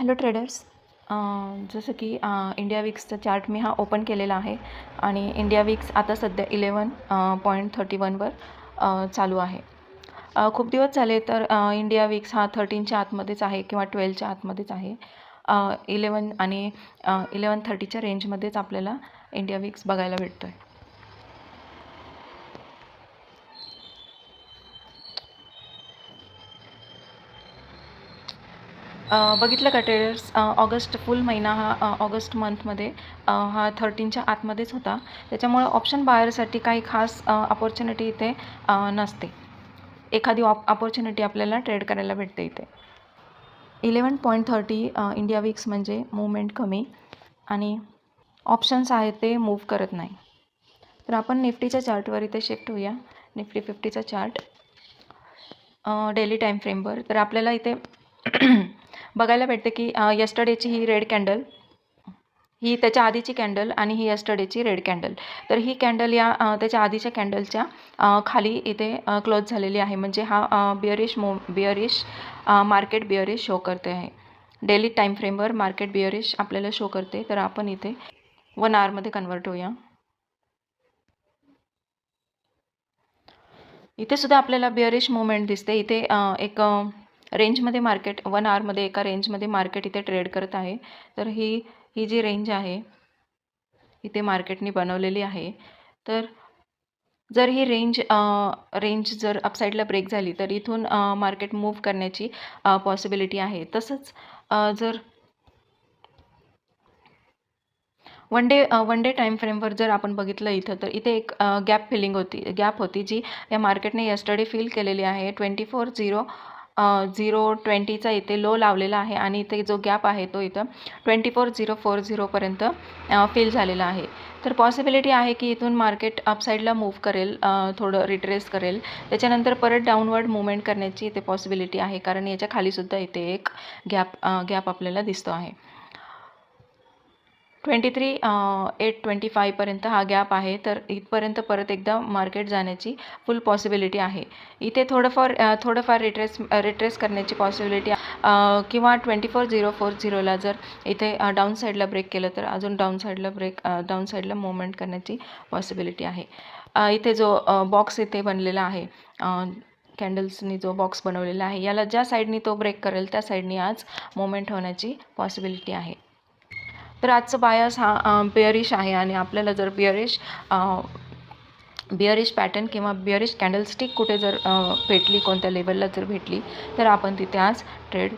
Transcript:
Hello traders, जसं की India विक्सचा chart मी हा ओपन केलेला आहे आणि इंडिया विक्स आता सध्या 11.31वर चालू आहे. खूप दिवस झाले तर इंडिया विक्स हा 13च्या आतमध्येच आहे किंवा 12च्या आतमध्येच आहे. 11 आणि 11:30च्या रेंजमध्येच आपल्याला इंडिया विक्स बघायला भेटतो आहे. बघितलं का ट्रेडर्स, ऑगस्ट फुल महिना हा ऑगस्ट मंथमध्ये हा 13च्या आतमध्येच होता. त्याच्यामुळे ऑप्शन बायरसाठी काही खास अपॉर्च्युनिटी इथे नसते. एखादी अपॉर्च्युनिटी आपल्याला ट्रेड करायला भेटते इथे. 11.30 इंडिया विक्स म्हणजे मूवमेंट कमी आणि ऑप्शन्स आहेत ते मूव्ह करत नाही. तर आपण निफ्टीच्या चार्टवर इथे शिफ्ट होऊया. निफ्टी 50चा चार्ट डेली टाईम फ्रेमवर. तर आपल्याला इथे बघायला भेटते की यस्टरडेची ही रेड कॅन्डल, ही त्याच्या आधीची कॅन्डल आणि ही यस्टरडेची रेड कॅन्डल. तर ही कॅन्डल या त्याच्या आधीच्या कॅन्डलच्या खाली इथे क्लोज झालेली आहे. म्हणजे हा बिअरिश मार्केट बिअरिश शो करते आहे. डेली टाईम फ्रेमवर मार्केट बिअरिश आपल्याला शो करते. तर आपण इथे 1 आवरमध्ये कन्वर्ट होऊया. इथे सुद्धा आपल्याला बिअरिश मूवमेंट दिसते. इथे एक रेंजमध्ये मार्केट 1 आवरमध्ये एका रेंजमध्ये मार्केट इथे ट्रेड करत आहे. तर ही जी रेंज आहे इथे मार्केटने बनवलेली आहे. तर जर ही रेंज जर अपसाईडला ब्रेक झाली तर इथून मार्केट मूव्ह करण्याची पॉसिबिलिटी आहे. तसंच जर वन डे टाईम फ्रेमवर जर आपण बघितलं इथं, तर इथे एक गॅप होती जी या मार्केटने यस्टरडे फिल केलेली आहे. 24,020 इथे लो लावलेला आहे आणि इथे जो गॅप आहे तो इथं 24,040पर्यंत फिल झालेला आहे. तर पॉसिबिलिटी आहे की इथून मार्केट अपसाईडला मूव्ह करेल, थोडं रिट्रेस करेल. त्याच्यानंतर परत डाऊनवर्ड मूवमेंट करण्याची इथे पॉसिबिलिटी आहे, कारण याच्या खालीसुद्धा इथे एक गॅप आपल्याला दिसतो आहे. 23,825पर्यंत हा गॅप आहे. तर इथपर्यंत परत एकदा मार्केट जाण्याची फुल पॉसिबिलिटी आहे. इथे थोडंफार रिट्रेस करण्याची पॉसिबिलिटी किंवा 24,040ला जर इथे डाऊन साईडला ब्रेक केलं तर अजून डाऊन साईडला मूवमेंट करण्याची पॉसिबिलिटी आहे. इथे जो बॉक्स इथे बनलेला आहे, कॅन्डल्सनी जो बॉक्स बनवलेला आहे, याला ज्या साईडनी तो ब्रेक करेल त्या साईडनी आज मूवमेंट होण्याची पॉसिबिलिटी आहे. तर आजचं बायस हा बिअरिश आहे आणि आपल्याला जर बिअरिश पॅटर्न किंवा बिअरिश कॅन्डलस्टिक कुठे जर भेटली, कोणत्या लेवलला जर भेटली, तर आपण तिथे आज ट्रेड